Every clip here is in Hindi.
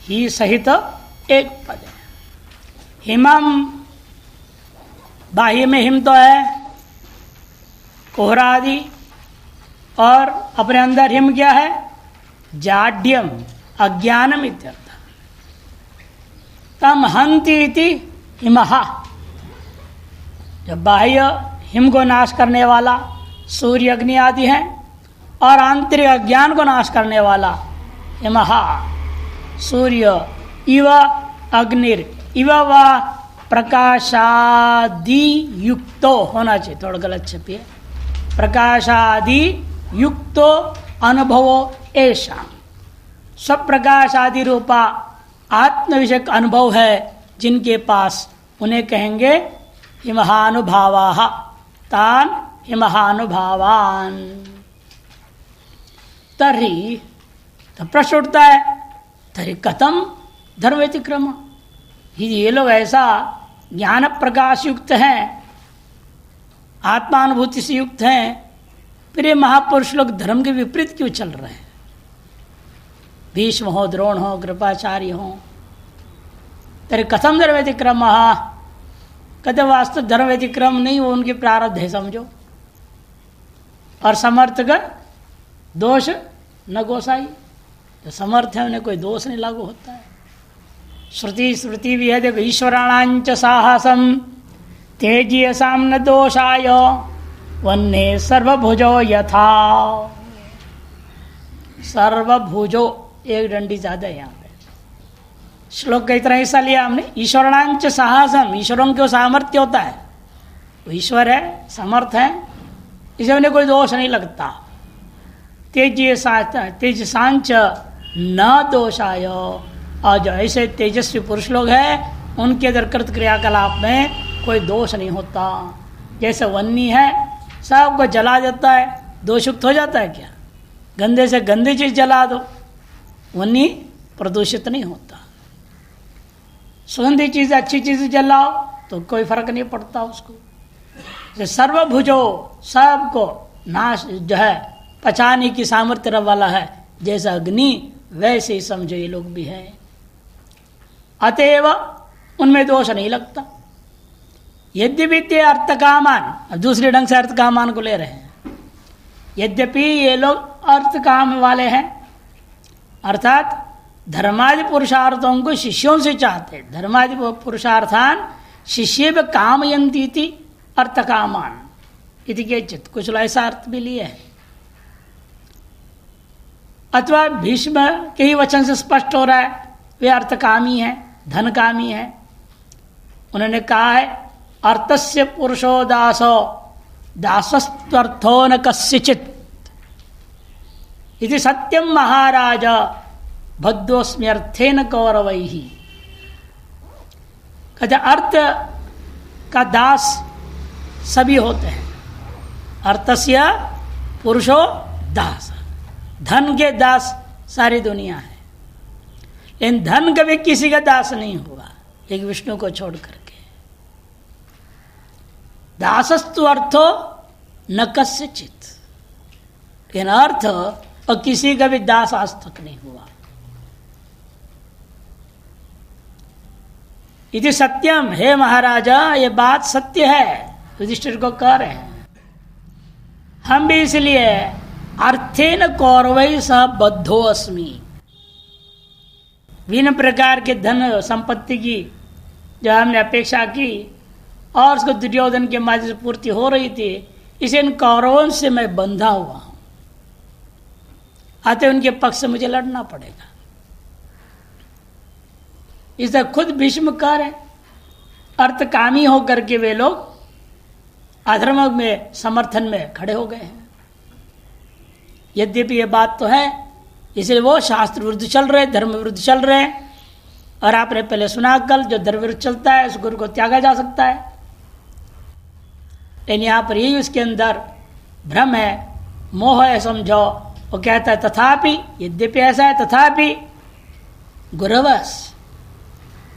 ही सहित एक पद है। हिमम, बाह्य में हिम तो है कोहरा आदि, और अपने अंदर हिम क्या है? जाड्यम, अज्ञानम इत्यर्थ। तम हंति इति हिमहा, जब बाह्य हिम को नाश करने वाला सूर्य अग्नि आदि है, और आंतरिक अज्ञान को नाश करने वाला हिमहा सूर्य इव अग्निर इव व प्रकाशादि युक्तो होना चाहिए, थोड़ा गलत छपी है, प्रकाशादि युक्तो अनुभवो ऐसा। सब प्रकाश आदि रूपा आत्म विषयक अनुभव है जिनके पास, उन्हें कहेंगे हिमहानुभावाः, तान हिमहानुभावान। तर्हि तो प्रश्न उठता है, तर्हि कथम धर्म व्यतिक्रम, ये लोग ऐसा ज्ञान प्रकाश युक्त हैं, आत्मानुभूति से युक्त हैं, फिर ये महापुरुष लोग धर्म के विपरीत क्यों चल रहे हैं? भीष्म हो, द्रोण हो, कृपाचार्य हो, तेरे कथम धर्म व्यतिक्रम, कहते वास्तव धर्म व्यतिक्रम नहीं, वो उनके प्रारब्ध है समझो। और समर्थ का दोष न गोसाई, जो समर्थ है उन्हें कोई दोष नहीं लागू होता है। श्रुति स्मृति भी है, देखो ईश्वराणांच साहसम तेजीयसाम न दोषाय वन्ने सर्वभुजो यथा। सर्वभुजो एक डंडी ज्यादा है यहाँ पे, श्लोक का इतना हिस्सा लिया हमने। ईश्वराणांच साहसम, ईश्वरों को सामर्थ्य होता है, वो ईश्वर है, समर्थ है, इसे उन्हें कोई दोष नहीं लगता। तेज सांच न दोषाय, और जो ऐसे तेजस्वी पुरुष लोग हैं उनके अंदर कृत क्रियाकलाप में कोई दोष नहीं होता। जैसे वन्नी है, सबको जला देता है, दोषयुक्त हो जाता है क्या? गंदे से गंदी चीज जला दो, वन्नी प्रदूषित नहीं होता। सुगंधी चीज, अच्छी चीज जलाओ तो कोई फर्क नहीं पड़ता उसको। सर्वभुजो, सबको नाश जो है पचाने की सामर्थ्य वाला है, जैसा अग्नि वैसे ही समझो ये लोग भी हैं। अतएव उनमें दोष नहीं लगता। यद्यपि ते अर्थ कामान, दूसरे ढंग से अर्थ कामान को ले रहे हैं, यद्यपि ये लोग अर्थ काम वाले हैं, अर्थात धर्मादि पुरुषार्थों को शिष्यों से चाहते, धर्मादि पुरुषार्थान शिष्य कामयंती थी अर्थ कामान इति के चित, कुछ ऐसा अर्थ भी लिए है। अथवा भीष्म के ही वचन से स्पष्ट हो रहा है वे अर्थकामी है, धनकामी है। उन्होंने कहा है अर्थस्य पुरुषो दासो दासस्त्वर्थो न कस्यचित् इति सत्यम महाराज भद्रोस्म्यर्थेन कौरवैहि। कहते अर्थ का दास सभी होते हैं, अर्थस्य पुरुषो दास, धन के दास सारी दुनिया है, लेकिन धन कभी किसी का दास नहीं हुआ एक विष्णु को छोड़ करके। दासस्तु अर्थो न कस्यचित्, लेकिन अर्थ और किसी का भी दास आज तक नहीं हुआ। इति सत्यम, हे महाराजा ये बात सत्य है, युधिष्ठिर को कह रहे हैं। हम भी इसलिए अर्थेन कौरवै सह बद्धो अस्मि, विभिन्न प्रकार के धन संपत्ति की जो हमने अपेक्षा की और उसको दुर्योधन के माध्यम से पूर्ति हो रही थी, इसे इन कौरवों से मैं बंधा हुआ हूं, आते उनके पक्ष से मुझे लड़ना पड़ेगा। इसे खुद भीष्म कह रहे, अर्थकामी होकर के वे लोग अधर्म में समर्थन में खड़े हो गए हैं। यद्यपि ये बात तो है, इसलिए वो शास्त्र विरुद्ध चल रहे, धर्म विरुद्ध चल रहे हैं। और आपने पहले सुना कल, जो धर्म विरुद्ध चलता है उस गुरु को त्यागा जा सकता है, लेकिन यहाँ पर यही उसके अंदर भ्रम है, मोह है समझो। वो कहता है तथापि, यद्यपि ऐसा है तथापि गुरवस,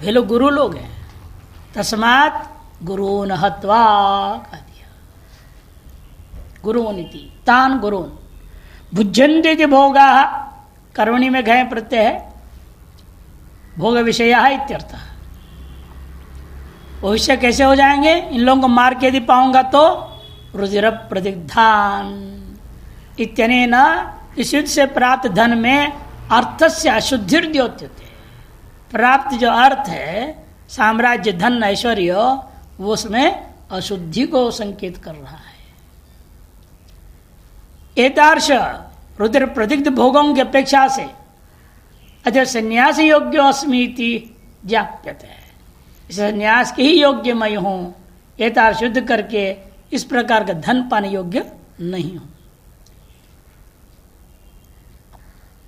वे लोग गुरु लोग हैं, तस्मात् गुरून् हत्वा कह दिया, गुरूनिति तान गुरून् भुज्यन्ते भोगा, कर्मणि में गए प्रत्यय है, भोग विषय इत्यर्थ। भविष्य कैसे हो जाएंगे? इन लोगों को मार के यदि पाऊंगा तो रुधिर प्रतिग्धान इत्यनेन, इस युद्ध से प्राप्त धन में अर्थ से अशुद्धिर्द्योत्यते, प्राप्त जो अर्थ है साम्राज्य धन ऐश्वर्य वो उसमें अशुद्धि को संकेत कर रहा है। एतार्श रुद्र प्रतिग्ध भोगों की अपेक्षा से अतः संन्यास योग्य अस्मीति ज्ञाप्यते, संन्यास के ही योग्य मैं हूं, एतार्श युद्ध करके इस प्रकार का धन पाने योग्य नहीं हूं।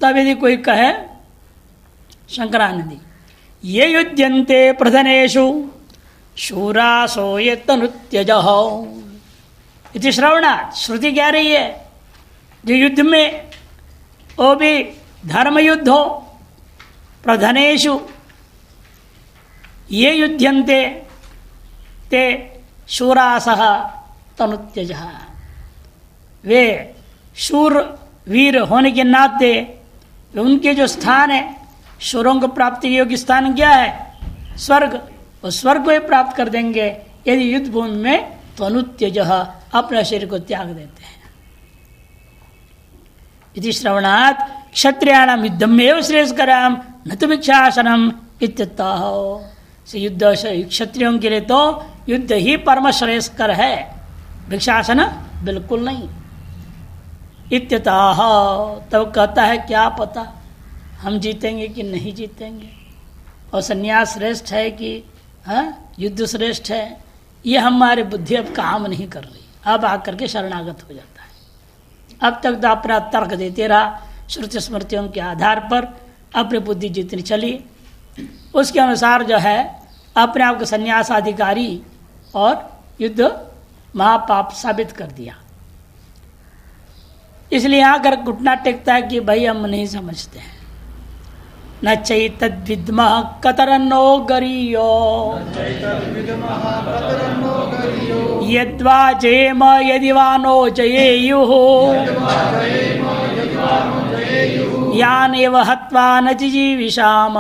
तब यदि कोई कहे शंकरानंदी ये युध्यन्ते प्रधनेषु शूरासो ये तनुत्यजः इति श्रवणात्, श्रुति कह रही है जो युद्ध में वो भी धर्म युद्ध हो, प्रधनेषु ये युध्यन्ते ते शूरासः तनुत्यजः, वे शूर वीर होने के नाते उनके जो स्थान है शूरों को प्राप्ति योग्य स्थान क्या है? स्वर्ग, और स्वर्ग को ही प्राप्त कर देंगे यदि युद्ध भूमि में तनुत्यजः अपने शरीर को त्याग देते हैं। इति श्रवणात् क्षत्रियाणां युद्धमेव श्रेयस्करम् न तु भिक्षासनम् इत्यतः, युद्ध क्षत्रियों के लिए तो युद्ध ही परम श्रेयस्कर है, भिक्षासन बिल्कुल नहीं। इत्यतः, तब कहता है क्या पता हम जीतेंगे कि नहीं जीतेंगे, और संन्यास श्रेष्ठ है कि युद्ध श्रेष्ठ है, ये हमारी बुद्धि अब काम नहीं कर रही, अब आकर के शरणागत हो जाता है। अब तक तो अपना तर्क देते रहा, श्रुति स्मृतियों के आधार पर अपनी बुद्धि जितनी चली उसके अनुसार जो है अपने आप को संन्यास अधिकारी और युद्ध महापाप साबित कर दिया। इसलिए यहाँ कर घुटना टेकता है कि भाई हम नहीं समझते हैं। न चैतद्विद्मः कतरन्नो गरीयो यद्वा जयेम यदि वा नो जयेयुः यानेव हत्वा न जिजीविषाम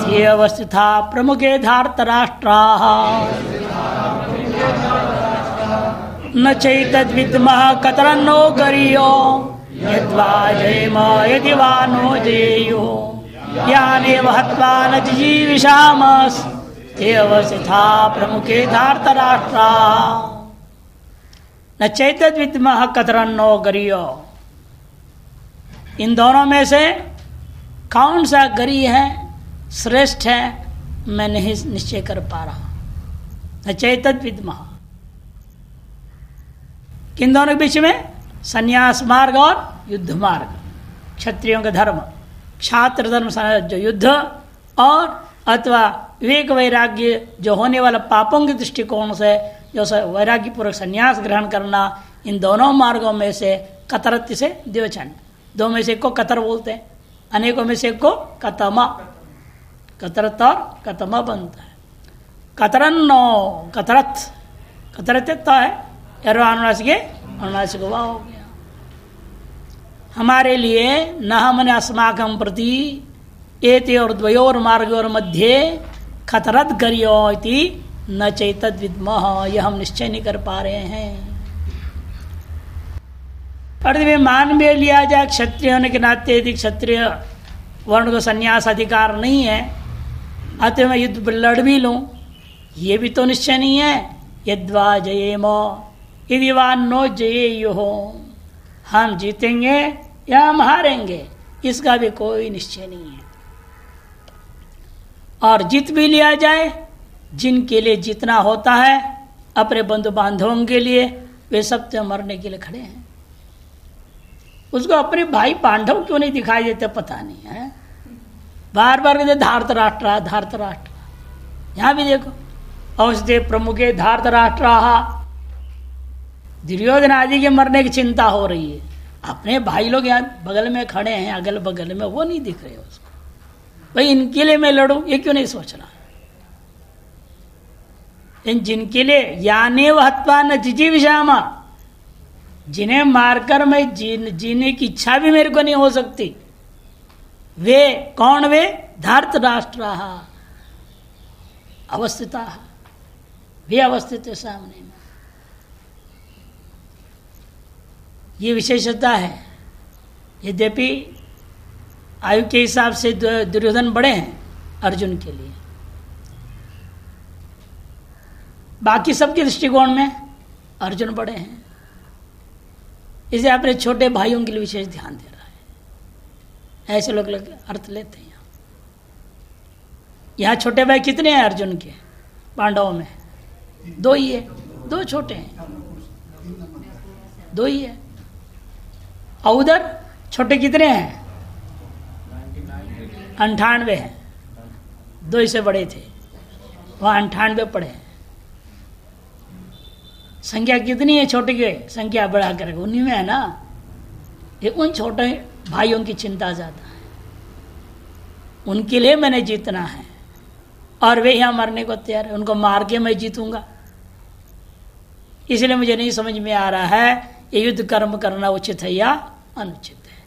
ये अवस्थिता प्रमुखे धार्तराष्ट्राः न चैतद्विद्मः कतरन्नो गरीयो यद्वा जयेम यदि वा नो जयेयुः यानेव हत्वा न जिजीविषाम ते अवस्थिता प्रमुखे धार्तराष्ट्राः न चैतद्विद्मः कतरन्नो गरीयो, इन दोनों में से कौन सा गरी है श्रेष्ठ है मैं नहीं निश्चय कर पा रहा। न चैतद्विद्मः, किन दोनों के बीच में? संन्यास मार्ग और युद्ध मार्ग, क्षत्रियों का धर्म, क्षात्र धर्म जो युद्ध, और अथवा विवेक वैराग्य जो होने वाला पापों के दृष्टिकोण से जो वैराग्य पूर्वक संन्यास ग्रहण करना, इन दोनों मार्गों में से कतरत से द्विवचन, दो में से एक को कतर बोलते हैं, अनेकों में से एक को कतमा, कतरत और कतमा बनता है। कतरन्नो, कतरत, कतरत है अनुनासिक अनुनासिक हुआ हो गया। हमारे लिए न हमने अस्माकं प्रति एते और द्वयोर मार्गोर मध्ये खतरत करियो इति न चैतद्विद्मः, यह हम निश्चय नहीं कर पा रहे हैं। और यदि मान भी लिया जाए क्षत्रिय होने के नाते यदि क्षत्रिय वर्ण को संन्यास अधिकार नहीं है, अतः मैं युद्ध लड़ भी लूं, ये भी तो निश्चय नहीं है। यद्वा जयेम यदि वा नो जयेयुः, हम जीतेंगे या हम हारेंगे, इसका भी कोई निश्चय नहीं है। और जीत भी लिया जाए, जिनके लिए जीतना होता है अपने बंधु बांधवों के लिए, वे सब तो मरने के लिए खड़े हैं। उसको अपने भाई पांडव क्यों नहीं दिखाई देते पता नहीं है, बार बार कहते धार्तराष्ट्र धार्तराष्ट्र। यहां भी देखो औषधे प्रमुखे धार्तराष्ट्राः, दुर्योधन आदि के मरने की चिंता हो रही है, अपने भाई लोग यहाँ बगल में खड़े हैं, अगल बगल में, वो नहीं दिख रहे उसको, भाई इनके लिए मैं लड़ूं, ये क्यों नहीं सोच रहा। जिनके लिए याने हत्वा न जिजीविषामा, जिन्हें मारकर मैं जीने की इच्छा भी मेरे को नहीं हो सकती, वे कौन? वे धार्तराष्ट्र अवस्थिता, वे अवस्थित है सामने में। ये विशेषता है। यद्यपि आयु के हिसाब से दुर्योधन बड़े हैं अर्जुन के लिए, बाकी सबके दृष्टिकोण में अर्जुन बड़े हैं। इसे अपने छोटे भाइयों के लिए विशेष ध्यान दे रहा है। ऐसे लोग अर्थ लेते हैं। यहाँ छोटे भाई कितने हैं अर्जुन के? पांडवों में 2 ही है, 2 छोटे हैं, 2 ही है। और उधर छोटे कितने हैं? 98 हैं, 2 से बड़े थे, वहाँ 98 पड़े हैं। संख्या कितनी है छोटे की? संख्या बढ़ा कर उन्हीं में है ना। ये उन छोटे भाइयों की चिंता ज्यादा है, उनके लिए मैंने जीतना है और वे यहाँ मरने को तैयार है, उनको मार के मैं जीतूंगा। इसलिए मुझे नहीं समझ में आ रहा है ये युद्ध कर्म करना उचित है या अनुचित है।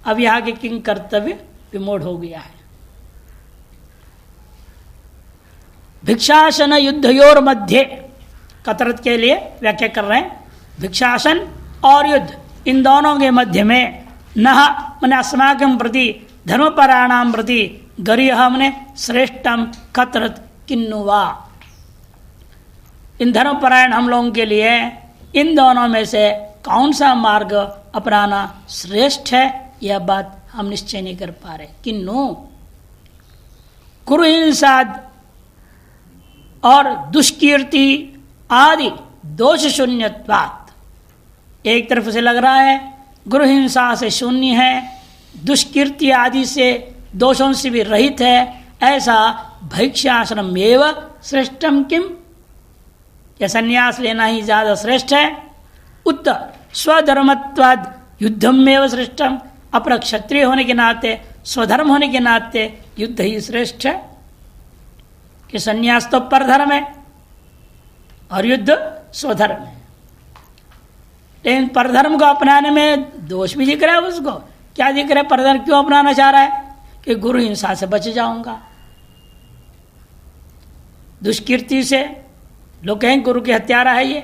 अब यहाँ के किंग कर्तव्य विमोढ़ हो गया है। भिक्षासन युद्धयोर मध्य, कतरत के लिए व्याख्या कर रहे हैं। भिक्षासन और युद्ध इन दोनों के मध्य में नह मने अस्माकं प्रति धर्मपराणाम प्रति गरिह मने श्रेष्ठम कतरत किन्नुवा। इन धर्मपरायण हम लोगों के लिए इन दोनों में से कौन सा मार्ग अपनाना श्रेष्ठ है, यह बात हम निश्चय नहीं कर पा रहे। किन्नु कुरुहिंसाद और दुष्कीर्ति आदि दोष शून्यत्वात्, एक तरफ से लग रहा है गुरु हिंसा से शून्य है, दुष्कीर्ति आदि से दोषों से भी रहित है, ऐसा भैक्ष्याश्रम एवं श्रेष्ठम किम, या संन्यास लेना ही ज्यादा श्रेष्ठ है। उत्तर स्वधर्मत्वाद युद्धम एवं श्रेष्ठम, अपना क्षत्रिय होने के नाते स्वधर्म होने के नाते युद्ध ही श्रेष्ठ है। कि संन्यास तो परधर्म है और युद्ध स्वधर्म है, लेकिन परधर्म को अपनाने में दोष भी दिख रहा है उसको। क्या दिख रहा है? परधर्म क्यों अपनाना चाह रहा है? कि गुरु हिंसा से बच जाऊंगा, दुष्कीर्ति से, लोग कहें गुरु के हत्यारा है ये,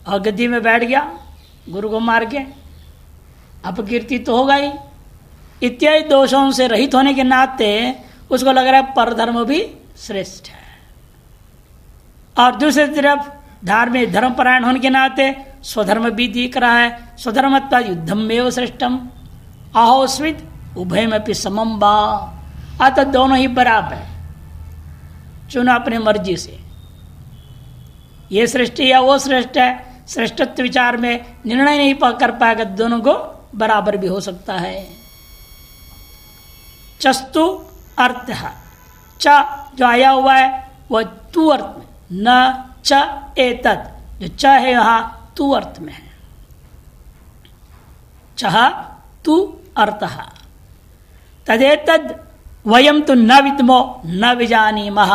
और गद्दी में बैठ गया गुरु को मार के, अपकीर्ति तो होगा ही। इत्यादि दोषों से रहित होने के नाते उसको लग रहा है परधर्म भी श्रेष्ठ है। और दूसरी तरफ धार्मिक धर्मपरायण होने के नाते स्वधर्म भी दिख रहा है। स्वधर्मत्वा युद्धम एवं श्रेष्ठम आहोस्वित उभयमपि समम बा, अतः दोनों ही बराबर, चुना अपने मर्जी से, ये श्रेष्ठ या वो श्रेष्ठ है। श्रेष्ठत्व विचार में निर्णय नहीं कर पाएगा, दोनों को बराबर भी हो सकता है। चस्तु अर्थ है, च जो आया हुआ है वह तू अर्थ में, न च एतत्, जो च है यहां तू अर्थ में है। चह तू अर्थ तदेतद वयम तो न विद्मो न विजानीमः,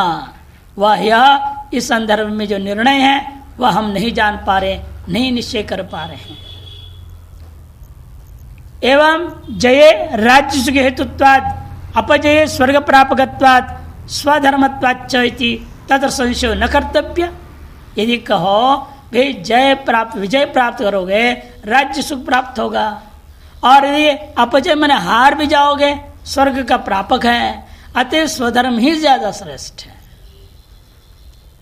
वह यह इस संदर्भ में जो निर्णय है वह हम नहीं जान पा रहे, नहीं निश्चय कर पा रहे हैं। एवं जये राज्य सुख हेतुत्वाद अपजये स्वर्ग प्रापकत्वाद स्वधर्मत्वाच्च इति तत्र संशय न कर्तव्य। यदि कहो भाई जय प्राप्त विजय प्राप्त करोगे राज्य सुख प्राप्त होगा, और यदि अपजय मैंने हार भी जाओगे स्वर्ग का प्रापक है, अतः स्वधर्म ही ज्यादा श्रेष्ठ है।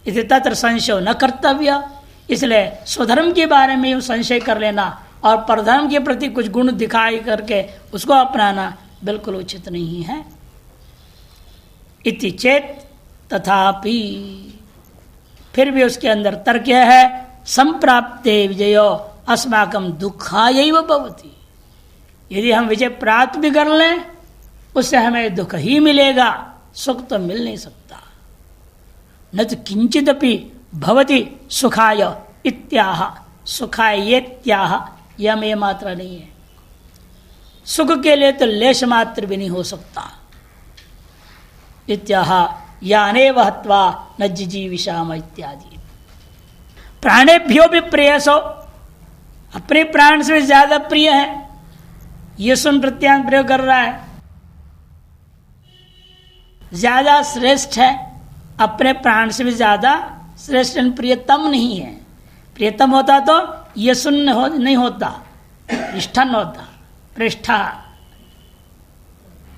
इसे तत्र संशय न कर्तव्य, इसलिए स्वधर्म के बारे में संशय कर लेना और परधर्म के प्रति कुछ गुण दिखाई करके उसको अपनाना बिल्कुल उचित नहीं है। इति चेत तथापि, फिर भी उसके अंदर तर्क है, संप्राप्ते विजयो अस्माकं दुखायैव भवति। यदि हम विजय प्राप्त भी कर लें उससे हमें दुख ही मिलेगा, सुख तो मिल नहीं सकता। न तो किंचिदपि भवति सुखाय इत्याह, सुखाय येत्याह, यह में मात्रा नहीं है। सुख के लिए तो लेश मात्र भी नहीं हो सकता। इत्याह याने वहत्वा न जिजीविषाम इत्यादि। प्राणेभ्यो भी प्रेयसो, अपने प्राण से ज्यादा प्रिय है। ये सुन प्रत्यांग प्रयोग कर रहा है, ज्यादा श्रेष्ठ है, अपने प्राण से भी ज्यादा श्रेष्ठ प्रियतम नहीं है। प्रियतम होता तो ये सुन नहीं होता, पृष्ठन होता, पृष्ठा।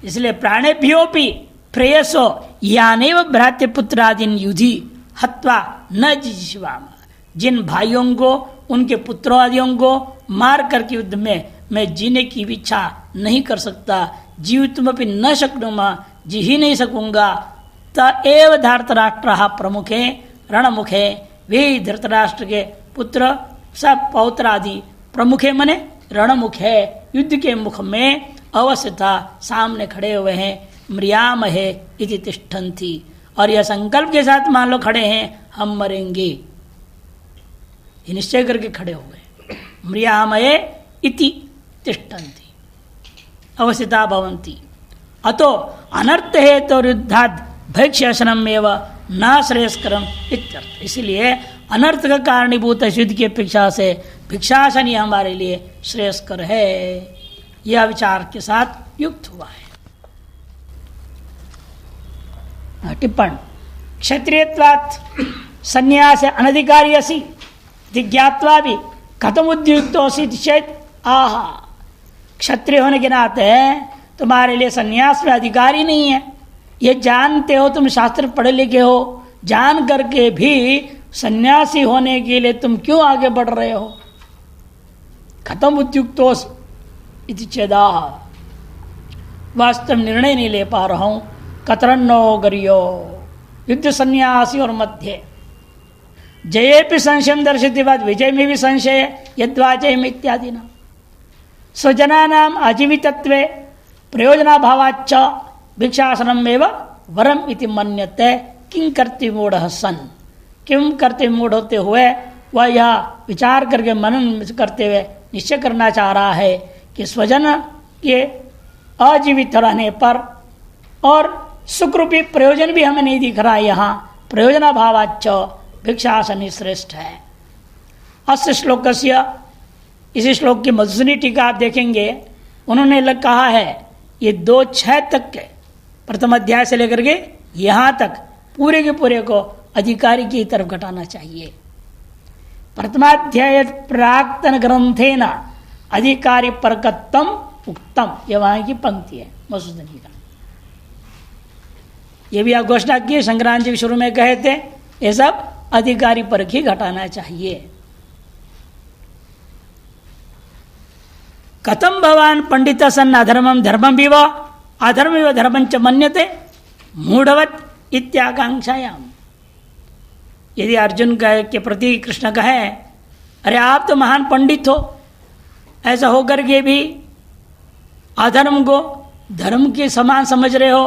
इसलिए प्राणेभ्योपि प्रेयसो यानेव भ्रातृ पुत्रादीन युधि हत्वा न जिजीवाम। जिन भाइयों को, उनके पुत्रों आदियों को मार करके युद्ध में मैं जीने की इच्छा नहीं कर सकता, जीवितुमपि न शक्नुमा, जी ही नहीं सकूंगा। तएव धृतराष्ट्र प्रमुखे रणमुखे, वे धृतराष्ट्र के पुत्र सब पौत्र आदि प्रमुखे मने रणमुखे, युद्ध के मुख में अवस्था सामने खड़े हुए हैं। म्रियामहे इति तिष्ठन्ति, और यह संकल्प के साथ मान लो खड़े हैं हम मरेंगे, ये निश्चय करके खड़े हो गए। म्रियामहे इति तिष्ठन्ति अवस्थिता भवन्ति। अतो अनर्थ हेतु युद्धाद भैक्ष्यशनम एवं न श्रेयस्करम इत्यर्थ। इसलिए अनर्थ का कारणीभूत युद्ध की अपेक्षा से भिक्षासन ही हमारे लिए श्रेयस्कर है, यह विचार के साथ युक्त हुआ है। टिप्पण क्षत्रियत्वात् संन्यास अनधिकारी असि जिज्ञात्वा भी कथम उद्युक्तोसि चेत आह। क्षत्रिय होने के नाते तुम्हारे लिए संन्यास में अधिकारी नहीं है, ये जानते हो, तुम शास्त्र पढ़े लिखे हो, जान करके भी सन्यासी होने के लिए तुम क्यों आगे बढ़ रहे हो। खत्म उद्युक्तोस इति चेदाह, वास्तव निर्णय नहीं ले पा रहा हूं। कतरन्नो गरियो युद्ध सन्यासी और मध्य जये भी संशय दर्शित बाद विजय में भी संशय यद्वाजय में इत्यादि न स्वजना नाम आजीवितत्वे प्रयोजनाभावाच्च भिक्षासनम एवं वरम इति मन्यते किं करते मूढ़ सन। किम करते मूढ़ होते हुए वह यह विचार करके मनन करते हुए निश्चय करना चाह रहा है कि स्वजन के अजीवित रहने पर और सुखरूपी प्रयोजन भी हमें नहीं दिख रहा है, यहाँ प्रयोजनाभावाच्च भिक्षासन ही श्रेष्ठ है। अस्य श्लोकस्य, इसी श्लोक की मधुसूदनी टीका आप देखेंगे, उन्होंने कहा है ये 2:6 तक के प्रथम अध्याय से लेकर के यहाँ तक पूरे के पूरे को अधिकारी की तरफ घटाना चाहिए। प्रथमाध्याय प्राक्तन ग्रंथेन अधिकारी परकत्तम उक्तम, ये वहां की पंक्ति है मधुसूदनी का। ये भी आप घोषणा किए, संक्रांति जी शुरू में कहे थे ये सब अधिकारी पर ही घटाना चाहिए। कथम भवान पंडित सन अधर्मम धर्मम विव अधर्म विव धर्मं च मन्यते मूढ़वत इत्याकांक्षायाम। यदि अर्जुन के प्रति कृष्ण कहे अरे आप तो महान पंडित हो, ऐसा होकर के भी अधर्म को धर्म के समान समझ रहे हो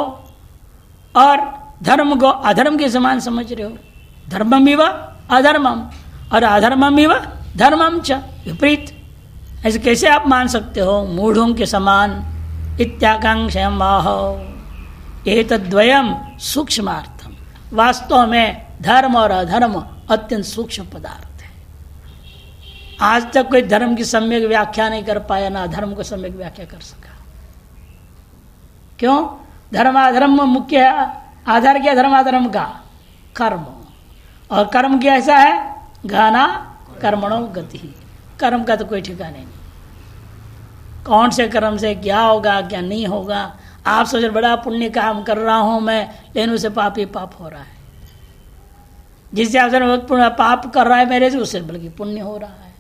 और धर्म को अधर्म के समान समझ रहे हो। धर्मम विव अधर्मम और अधर्मम विव धर्मम च, विपरीत। ऐसे कैसे आप मान सकते हो मूढ़ों के समान। इत्याकांक्षायाम आहो एतद्वयम् सूक्ष्मार्थम। वास्तव में धर्म और अधर्म अत्यंत सूक्ष्म पदार्थ है। आज तक कोई धर्म की सम्यक व्याख्या नहीं कर पाया, ना अधर्म को सम्यक व्याख्या कर सका। क्यों? धर्म अधर्म मुख्य आधार क्या धर्म अधर्म का? कर्म। और कर्म क्या ऐसा है? घना कर्मणो गति। कर्म का तो कोई ठिकाने नहीं, कौन से कर्म से क्या होगा क्या नहीं होगा। आप सोच बड़ा पुण्य काम कर रहा हूं मैं, लेकिन उसे पाप ही पाप हो रहा है। जिससे आप पाप कर रहा है मेरे से, उससे बल्कि पुण्य हो रहा है।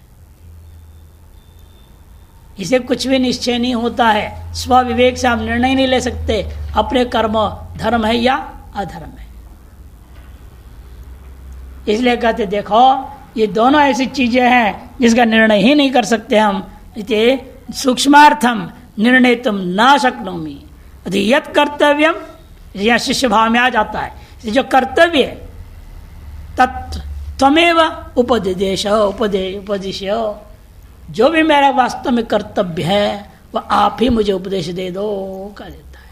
इसे कुछ भी निश्चय नहीं होता है। स्व विवेक से आप निर्णय नहीं ले सकते अपने कर्म धर्म है या अधर्म है। इसलिए कहते देखो ये दोनों ऐसी चीजें हैं जिसका निर्णय ही नहीं कर सकते हम। इति सूक्ष्मार्थम निर्णय तुम ना शक्नोमी। यत् कर्तव्यम, यह शिष्य भाव में आ जाता है। जो कर्तव्य तत् त्वमेव उपदेश उपदेश, जो भी मेरा वास्तव में कर्तव्य है वह आप ही मुझे उपदेश दे दो कर देता है।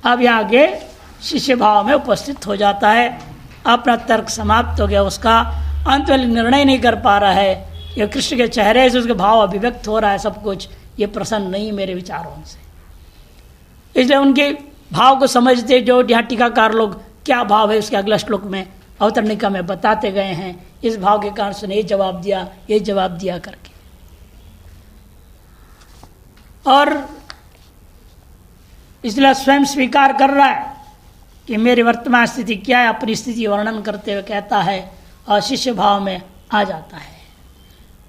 अब यहाँ आगे शिष्य भाव में उपस्थित हो जाता है। अपना तर्क समाप्त हो गया उसका, अंत में निर्णय नहीं कर पा रहा है। ये कृष्ण के चेहरे से उसके भाव अभिव्यक्त हो रहा है सब कुछ। ये प्रसन्न नहीं मेरे विचारों से। इसलिए उनके भाव को समझते जो यहाँ टीकाकार लोग क्या भाव है उसके अगला श्लोक में अवतरणिका में बताते गए हैं। इस भाव के कारण से ये जवाब दिया करके। और इसलिए स्वयं स्वीकार कर रहा है कि मेरी वर्तमान स्थिति क्या है, अपनी स्थिति वर्णन करते हुए कहता है और शिष्य भाव में आ जाता है।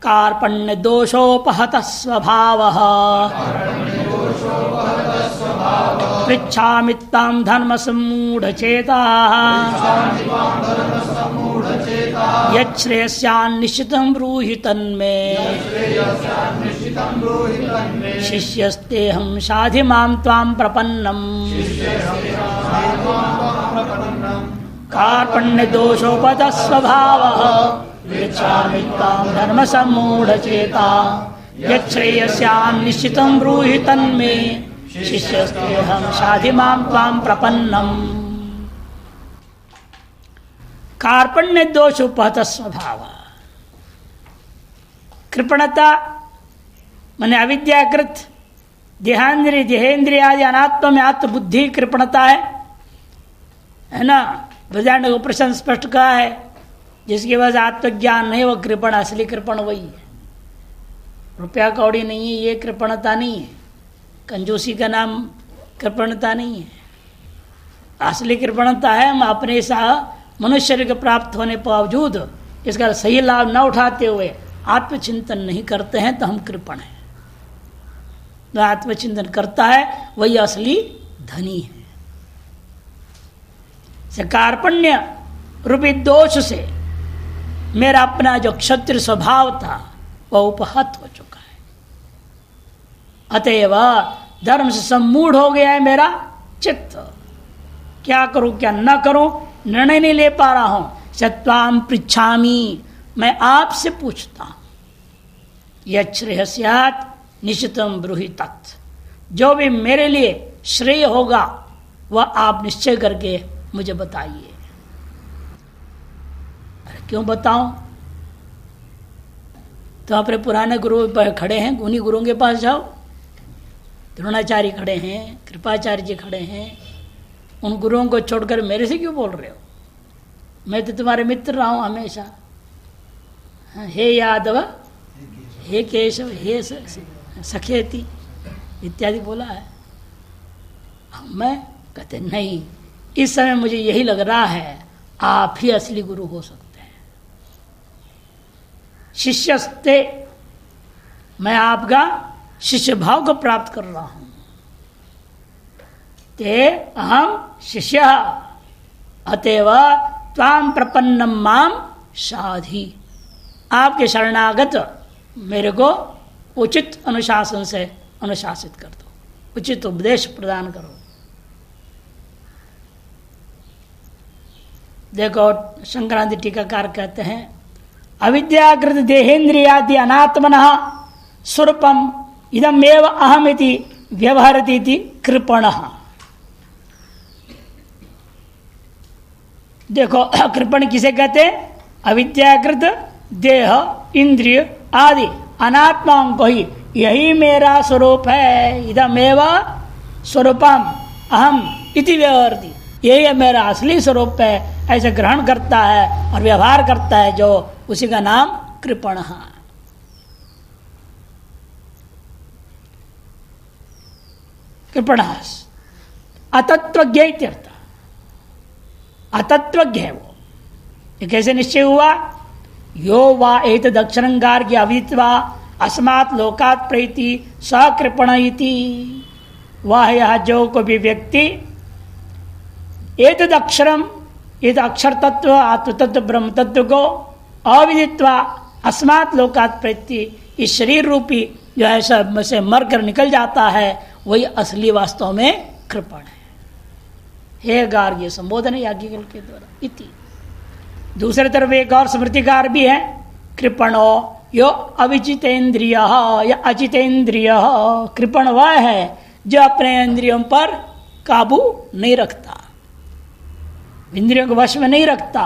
कार्पण्य दोषोपहत स्वभाव पृच्छामि तां धर्म सम्मूढ़ चेता यच्छ्रेयस्यान्निश्चितं ब्रूहि तन्मे शिष्यस्तेऽहं शाधि मां त्वां प्रपन्नम्। कार्पण्य दोषोपहत स्वभावः पृच्छामि तां धर्म सम्मूढ़ चेता यच्छ्रेयस्यान्निश्चितं ब्रूहि तन्मे शिष्यस्तेऽहं शाधि मां त्वां प्रपन्नम्। कार्पण्य दोष उपहत स्वभाव, कृपणता माने अविद्याकृत देहांद्रिय देहेंद्रिय आदि अनात्म में आत्मबुद्धि कृपणता है ना। बृहदारण्यक उपनिषद स्पष्ट कहा है जिसके पास आत्मज्ञान नहीं वो कृपण, असली कृपण वही है। रुपया कौड़ी नहीं है ये कृपणता नहीं है, कंजूसी का नाम कृपणता नहीं है। असली कृपणता है हम अपने मनुष्य को प्राप्त होने के बावजूद इसका सही लाभ न उठाते हुए आत्मचिंतन नहीं करते हैं तो हम कृपण हैं। जो आत्मचिंतन करता है वही असली धनी है। कार्पण्य रूपी दोष से मेरा अपना जो क्षत्रिय स्वभाव था वह उपहत हो चुका है। अतएव धर्म से सम्मूढ़ हो गया है मेरा चित्त। क्या करूं क्या न करूं निर्णय नहीं ले पा रहा हूं। सत्वाम पृच्छामि, मैं आपसे पूछता हूं। यच्छ्रेय स्यात् निश्चितम ब्रूहि तत्, जो भी मेरे लिए श्रेय होगा वह आप निश्चय करके मुझे बताइए। क्यों बताऊं? तो अपने पुराने गुरु पर खड़े हैं, उन्हीं गुरुओं के पास जाओ। द्रोणाचार्य खड़े हैं, कृपाचार्य जी खड़े हैं, उन गुरुओं को छोड़कर मेरे से क्यों बोल रहे हो? मैं तो तुम्हारे मित्र रहा हूं हमेशा। हे यादव, हे केशव, हे सखेती इत्यादि बोला है। मैं कहते नहीं, इस समय मुझे यही लग रहा है आप ही असली गुरु हो सकते हैं। शिष्यस्ते, मैं आपका शिष्य भाव को प्राप्त कर रहा हूं। ते अहम शिष्य अतएव त्वाम प्रपन्नम माम शाधि, आपके शरणागत मेरे को उचित अनुशासन से अनुशासित कर दो, उचित उपदेश प्रदान करो। देखो शंकराचार्य टीकाकार कहते हैं अविद्याकृत देहेन्द्रियादि अनात्मनः स्वरूपम इदमेव अहमिति व्यवहरति इति कृपणः। देखो कृपण किसे कहते हैं? अविद्याकृत देह इंद्रिय आदि अनात्माओं को ही यही मेरा स्वरूप है, इदमेव स्वरूपम अहम इति व्यवहरति, यही है मेरा असली स्वरूप है, ऐसे ग्रहण करता है और व्यवहार करता है जो उसी का नाम कृपण है। कृपणास अतत्वज्ञ इत्यर्थ, अतत्वज्ञ है वो। ये कैसे निश्चय हुआ? यो वा एतद् अक्षरंगार की अविदित्वा अस्मात् लोकात् प्रैति सकृपण इति, वह यह जो कोई भी व्यक्ति एतद् अक्षरम, ये अक्षर तत्व आत्म तत्व ब्रह्म तत्व को अविदित्वा अस्मात् लोकात् प्रैति, इस शरीर रूपी जो है सब में से मर कर निकल जाता है, वही असली वास्तव में कृपण है। हे गार्ग्य संबोधन याज्ञवल्क्य के द्वारा इति। दूसरी तरफ एक और स्मृतिकार भी है, कृपणो यो अविचितेन्द्रिय या अचितेन्द्रिय। कृपण वह है जो अपने इंद्रियों पर काबू नहीं रखता, इंद्रियों को वश में नहीं रखता,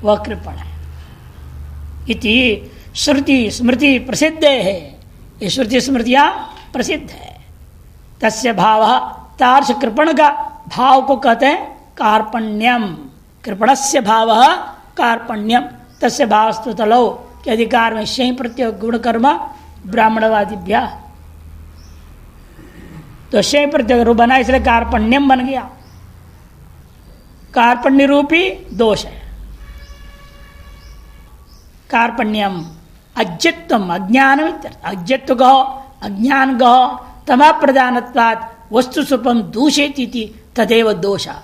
वह कृपण है। इति श्रुति स्मृति प्रसिद्ध है। ये श्रुति स्मृतियां प्रसिद्ध है। तस्य भाव तार्श कृपण का भाव को कहते हैं कार्पण्यम। कृपणस्य भाव कार्पण्यम। तस्य भावस्तु तलौ के अधिकार में शय प्रत्यय गुण कर्म ब्राह्मणवादिभ्या। तो शय प्रत्यय बना इसलिए कार्पण्यम बन गया। कार्पण्य रूपी दोष है। कार्पण्यम अज्ञत्वम अज्ञान अज्ञत्व कहो अज्ञान कहो तम प्रधानत्वात् वस्तु स्वरूपम दूषेति तदेव दोषा।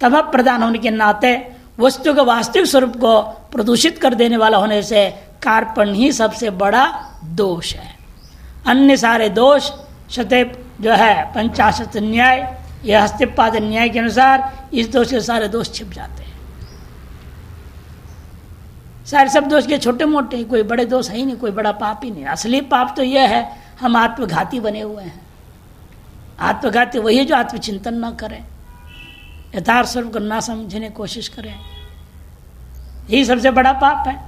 तम प्रधान होने के नाते वस्तु के वास्तविक स्वरूप को प्रदूषित कर देने वाला होने से कार्पण्य ही सबसे बड़ा दोष है। अन्य सारे दोष शते जो है पंचाशत न्याय यह हस्तिपाद न्याय के अनुसार इस दोष के सारे दोष छिप जाते हैं। सारे सब दोष के छोटे मोटे, कोई बड़े दोष है ही नहीं, कोई बड़ा पाप ही नहीं। असली पाप तो यह है हम आत्मघाती बने हुए हैं। आत्मघाती वही जो आत्मचिंतन ना करें, यथार्थ स्वरूप को ना समझने की कोशिश करें, यही सबसे बड़ा पाप है।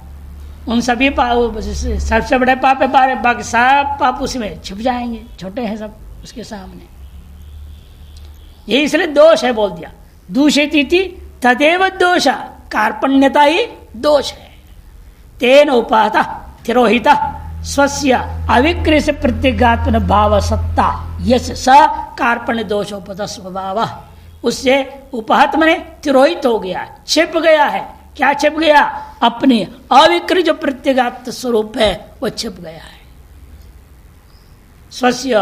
उन सभी पाप सबसे बड़े पाप है, बाकी सब पाप उसमें छिप जाएंगे, छोटे हैं सब उसके सामने। ये इसलिए दोष है बोल दिया। दूषित तदेव दोष, कार्पण्यता ही दोष है। तेन उपाहता तिरोहिता स्वस्य अविक्रिय से प्रत्यगात्मन भाव सत्ता यश स कार्पण्य दोषोपत स्वभाव। उससे उपहत मने तिरोहित हो गया, छिप गया है। क्या छिप गया? अपनी अविक्रिय जो प्रत्यगात्म स्वरूप है वह छिप गया है। स्वस्य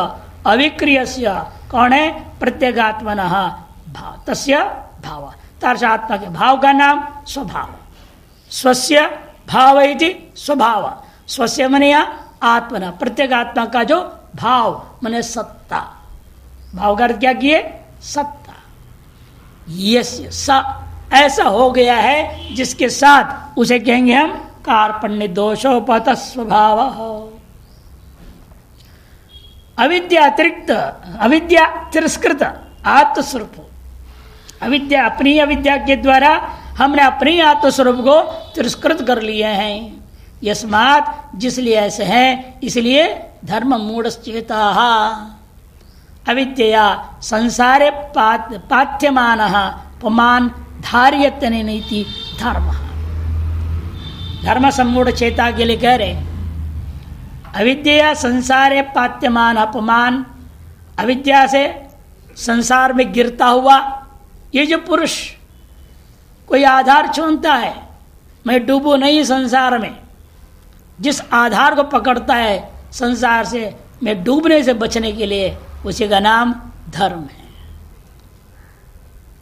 अविक्रियस्य कौन है? प्रत्यगात्मन भाव। तस्य भाव आत्मा के भाव का नाम स्वभाव। स्वस्य भाव इति स्वभाव। स्वस्य मने आत्मना प्रत्यगात्मा का जो भाव मने सत्ता। भाव का अर्थ क्या किए? सत्ता। यस्य स ऐसा हो गया है जिसके साथ उसे कहेंगे हम कार्पण्य दोषोपत स्वभाव। अविद्या अतिरिक्त अविद्या तिरस्कृत आत्मस्वरूप। अविद्या अपनी अविद्या के द्वारा हमने अपनी आत्मस्वरूप को तिरस्कृत कर लिए हैं। यस्मात् जिसलिए ऐसे हैं इसलिए धर्म मूढ़श्चेता अविद्या संसारे पाथ्यमान पुमान धार्यतने नीति धर्म। धर्म सम्मूढ़ चेता के लिए कह रहे अविद्या संसारे पाथ्यमान अपमान। अविद्या से संसार में गिरता हुआ ये जो पुरुष कोई आधार चुनता है, मैं डूबू नहीं संसार में, जिस आधार को पकड़ता है संसार से मैं डूबने से बचने के लिए, उसी का नाम धर्म है।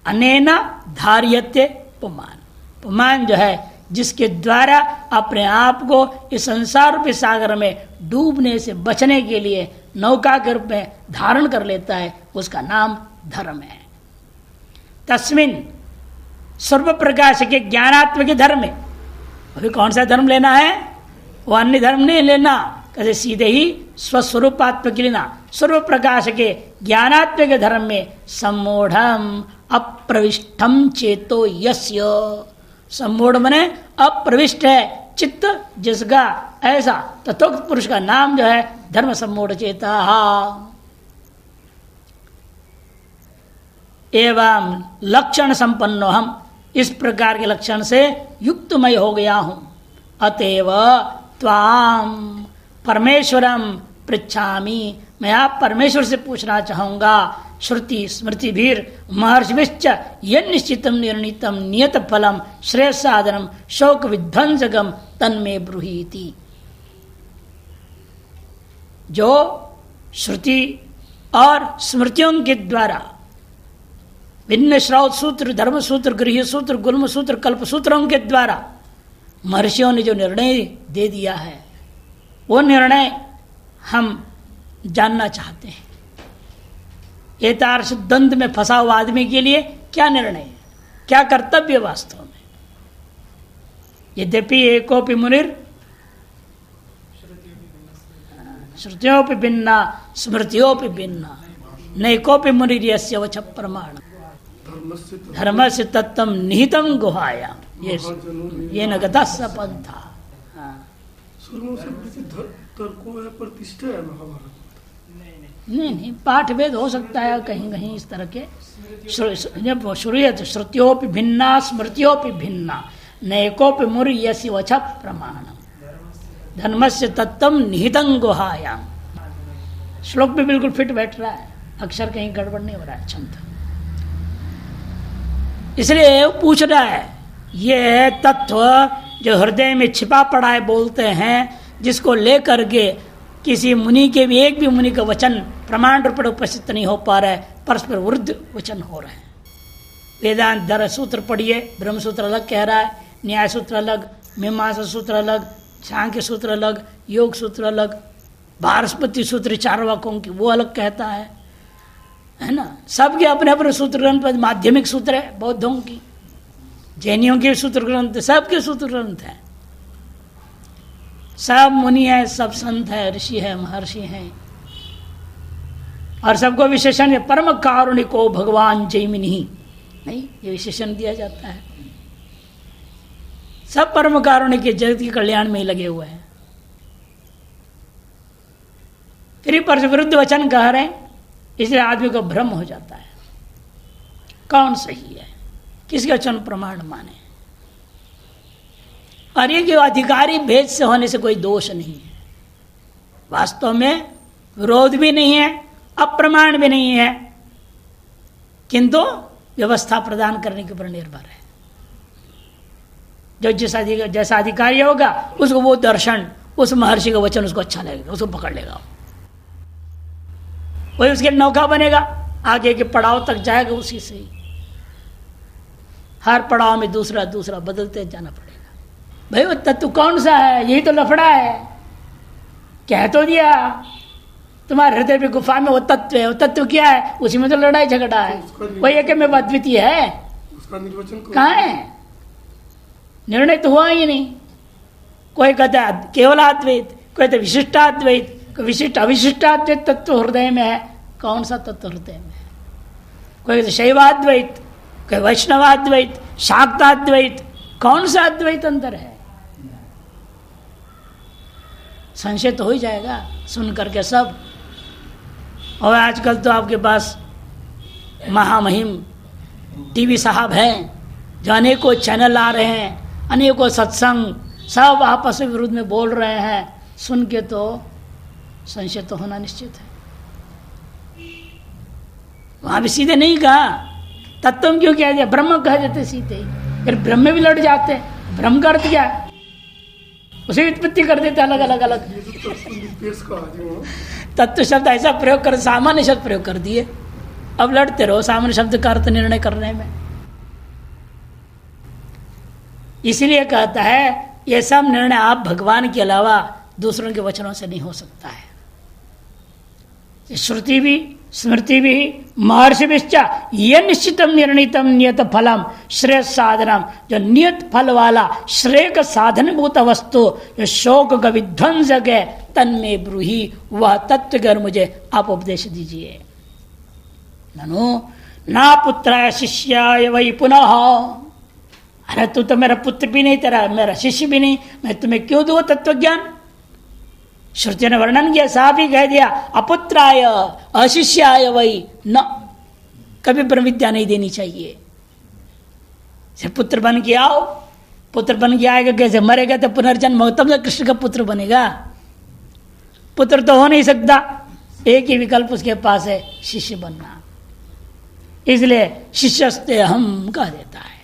अनेना धार्यते पुमान। पुमान जो है जिसके द्वारा अपने आप को इस संसार रूपी सागर में डूबने से बचने के लिए नौका के रूप में धारण कर लेता है, उसका नाम धर्म है। तस्मिन सर्व प्रकाश के ज्ञानात्मक धर्म में अभी कौन सा धर्म लेना है? वो अन्य धर्म नहीं लेना, कैसे सीधे ही स्वस्वरूपात्मक लेना। सर्व प्रकाश के ज्ञानात्मक धर्म में सम्मूढ़म अप्रविष्टम चेतो यस्य। सम्मूढ़ मने अप्रविष्ट है चित्त जिसका, ऐसा तथोक्त पुरुष का नाम जो है धर्म सम्मूढ़ चेता। एवं लक्षण संपन्नो हम, इस प्रकार के लक्षण से युक्तमय हो गया हूं। अतएव त्वाम परमेश्वरम पृच्छामि, मैं आप परमेश्वर से पूछना चाहूंगा। श्रुति स्मृति भीर महर्षिश्च यन निश्चितम निर्णीतम नियत फलम श्रेय साधनम शोक विध्वंसगम तन्मे ब्रूहीति। जो श्रुति और स्मृतियों के द्वारा भिन्न श्रौत सूत्र, धर्म सूत्र, गृह सूत्र, गुल्म सूत्र, कल्प सूत्रों के द्वारा महर्षियों ने जो निर्णय दे दिया है, वो निर्णय हम जानना चाहते हैं। एतार्श द्वंद्व में फंसा हुआ आदमी के लिए क्या निर्णय है, क्या कर्तव्य वास्तव में? यद्यपि एकोपि मुनिर श्रुतियोपि भिन्ना स्मृतियोपि भिन्ना नैकोपि मुनिर यस्य वच प्रमाण धर्मस्य तत्त्वं निहितं गुहायां ये न गतः स पंथा। प्रतिष्ठा है महाभारत। नहीं, पाठ भेद हो सकता है कहीं कहीं इस तरह के। जब श्रूयते श्रुत्योपि भिन्ना स्मृत्योपि भिन्ना नैकोपि मुर्यसि वच प्रमाणम धर्मस्य तत्त्वम निहितं गुहायाम। श्लोक भी बिल्कुल फिट बैठ रहा है, अक्षर कहीं गड़बड़ नहीं हो रहा है, छंद। इसलिए पूछ रहा है ये तत्व जो हृदय में छिपा पड़ा है बोलते हैं, जिसको लेकर के किसी मुनि के भी एक भी मुनि का वचन प्रमाण रूप में उपस्थित नहीं हो पा रहा है, परस्पर विरुद्ध वचन हो रहे हैं। वेदांत दर सूत्र पढ़िए, ब्रह्म सूत्र अलग कह रहा है, न्याय सूत्र अलग, मीमांसा सूत्र अलग, सांख्य सूत्र अलग, योग सूत्र अलग, बृहस्पति सूत्र चारवाकों की वो अलग कहता है ना। सबके अपने अपने सूत्र ग्रंथ, माध्यमिक सूत्र है बौद्धों की, जैनियों के सूत्र ग्रंथ, सबके सूत्र ग्रंथ है। सब मुनि है, सब संत है, ऋषि है, महर्षि हैं, और सबको विशेषण है परम कारुणिको भगवान जैमिनी, नहीं ये विशेषण दिया जाता है। सब परम कारुणिक के जगत के कल्याण में ही लगे हुए हैं। फिर पर विरुद्ध वचन कह रहे हैं, इसलिए आदमी को भ्रम हो जाता है कौन सही है, किसका वचन प्रमाण माने। और ये कि अधिकारी भेद से होने से कोई दोष नहीं है, वास्तव में विरोध भी नहीं है, अप्रमाण भी नहीं है, किंतु व्यवस्था प्रदान करने के ऊपर निर्भर है। जो जैसा अधिकारी होगा उसको वो दर्शन, उस महर्षि का वचन उसको अच्छा लगेगा, उसको पकड़ लेगा, वही उसके नौका बनेगा, आगे के पड़ाव तक जाएगा उसी से ही। हर पड़ाव में दूसरा दूसरा बदलते जाना पड़ेगा। भाई वो तत्व कौन सा है, यही तो लफड़ा है। कह तो दिया तुम्हारे हृदय में गुफा में वो तत्व है, वो तत्व क्या है, उसी में तो लड़ाई झगड़ा है। वही एक में अद्वितीय है, कहाँ है, निर्णय तो हुआ ही नहीं। कोई कहता है केवल अद्वैत, कोई कहता विशिष्टाद्वैत, कोई विशिष्ट अविशिष्टाद्वैत तत्व हृदय में है। कौन सा तत्व हृदय में है? कोई कहता शैवाद्वैत, कोई वैष्णवाद्वैत, शाक्ताद्वैत, कौन सा अद्वैत अंदर है? संशय तो हो ही जाएगा सुन करके सब। और आजकल तो आपके पास महामहिम टीवी साहब हैं, जो अनेकों चैनल आ रहे हैं, अनेकों सत्संग, सब आपस में विरुद्ध में बोल रहे हैं। सुन के तो संशय तो होना निश्चित है। वहां भी सीधे नहीं कहा, तत्व क्यों कह दिया, ब्रह्म कह देते सीधे ही, फिर ब्रह्म में भी लड़ जाते। ब्रह्म का अर्थ क्या है, उसे उत्पत्ति कर देते अलग अलग अलग। तत्व शब्द ऐसा प्रयोग कर, सामान्य शब्द प्रयोग कर दिए, अब लड़ते रहो सामान्य शब्द का अर्थ निर्णय करने में। इसलिए कहता है ये सब निर्णय आप भगवान के अलावा दूसरों के वचनों से नहीं हो सकता है। श्रुति भी स्मृति भी महर्षि विश्चा ये निश्चितम निर्णितम नियत फलम श्रेय साधनम, जो नियत फल वाला श्रेय का साधनभूत वस्तु जो शोक का विध्वंस है, तन्मे ब्रूहि, वह तत्वगर मुझे आप उपदेश दीजिए। ननु ना पुत्राय शिष्याय वै पुनः, अरे तू तो मेरा पुत्र भी नहीं, तेरा मेरा शिष्य भी नहीं, मैं तुम्हें क्यों दूँ तत्व ज्ञान। श्रुति ने वर्णन किया, साफ ही कह दिया अपुत्राय अशिष्याय वही न, कभी ब्रह्म विद्या नहीं देनी चाहिए। सिर्फ पुत्र बन के आओ, पुत्र बन के आएगा कैसे, मरेगा तो पुनर्जन्म हो, तब तो कृष्ण का पुत्र बनेगा। पुत्र तो हो नहीं सकता, एक ही विकल्प उसके पास है, शिष्य बनना। इसलिए शिष्यस्ते हम कह देता है।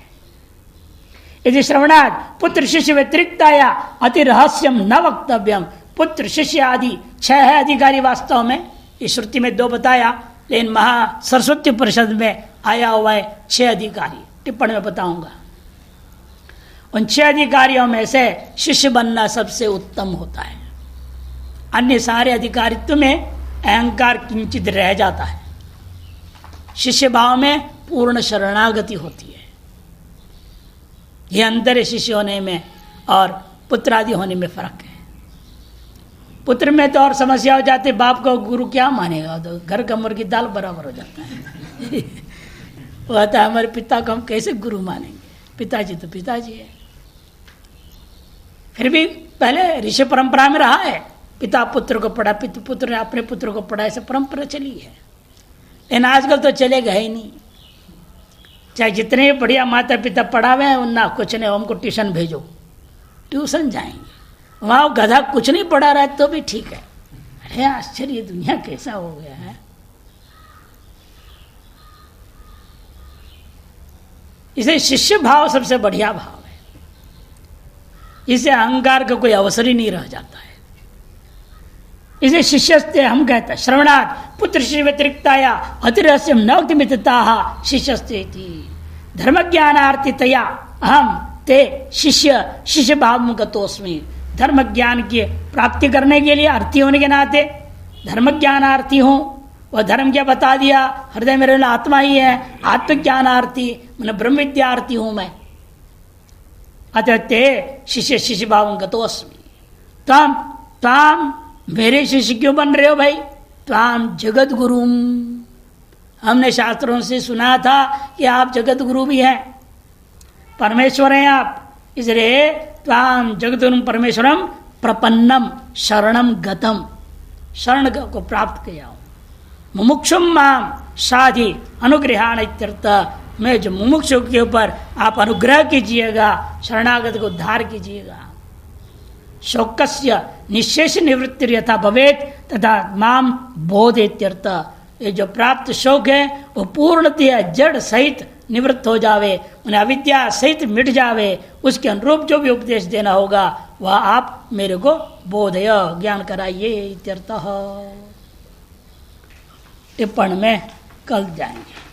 यदि श्रवणात् पुत्र शिष्य व्यतिरिक्ताया अति रहस्यम न वक्तव्यम, पुत्र शिष्य आदि 6 है अधिकारी वास्तव में, इस श्रुति में 2 बताया, लेकिन महा सरस्वती परिषद में आया हुआ है 6 अधिकारी, टिप्पणी में बताऊंगा। उन 6 अधिकारियों में से शिष्य बनना सबसे उत्तम होता है। अन्य सारे अधिकारित्व में अहंकार किंचित रह जाता है। शिष्य भाव में पूर्ण शरणागति होती है। यह अंतर है शिष्य होने में और पुत्र आदि होने में फर्क है। पुत्र में तो और समस्या हो जाती है, बाप को गुरु क्या मानेगा, तो घर का मुर्गी दाल बराबर हो जाता है। वो आता है हमारे पिता को हम कैसे गुरु मानेंगे, पिताजी तो पिताजी है। फिर भी पहले ऋषि परंपरा में रहा है, पिता पुत्र को पढ़ा, पुत्र ने अपने पुत्र को पढ़ा, ऐसे परंपरा चली है। लेकिन आजकल तो चलेगा ही नहीं। चाहे जितने बढ़िया माता पिता पढ़ावे हैं उन्ना कुछ नहीं, हमको ट्यूशन भेजो, ट्यूशन जाएंगे वहाँ गधा कुछ नहीं पढ़ा रहा है तो भी ठीक है। अरे आश्चर्य, दुनिया कैसा हो गया है। इसे शिष्य भाव सबसे बढ़िया भाव है, इसे अहंकार का कोई अवसर ही नहीं रह जाता है। इसे शिष्यस्ते हम कहते हैं, श्रवणात् पुत्र श्री व्यतिरिक्ताया अतिरहस्य नौक्तिमितता शिष्यस्ते धर्म ज्ञानार्थी तया अहम ते शिष्य भाव मुगतोस्मि। धर्म ज्ञान की प्राप्ति करने के लिए अर्थी होने के नाते धर्म ज्ञानार्थी हूँ। वह धर्म क्या बता दिया, हृदय मेरे लिए आत्मा ही है, आत्मज्ञानार्थी मैंने ब्रह्म विद्यार्थी हूँ मैं। अतः ते शिष्य भाव गतोस्मि। ताम मेरे शिष्य क्यों बन रहे हो भाई? त्वाम जगत गुरु, हमने शास्त्रों से सुना था कि आप जगत गुरु भी हैं, परमेश्वर हैं आप, इसलिए त्वाम जगत गुरु परमेश्वरम प्रपन्नम शरणम गतम, शरण को प्राप्त किया हूं। मुमुक्षुम माम साधि अनुग्रहाण इत्यर्थ, मैं जो मुमुक्षु के ऊपर आप अनुग्रह कीजिएगा, शरणागत को उद्धार कीजिएगा। शोकस्य निशेष निवृत्ति यथा भवेत तथा माम बोध इत्यर्थ, ये जो प्राप्त शोक है वो पूर्णतया जड़ सहित निवृत्त हो जावे, उन्हें अविद्या सहित मिट जावे। उसके अनुरूप जो भी उपदेश देना होगा वह आप मेरे को बोधय ज्ञान कराइए इत्यर्थ। टिप्पण में कल जाएंगे।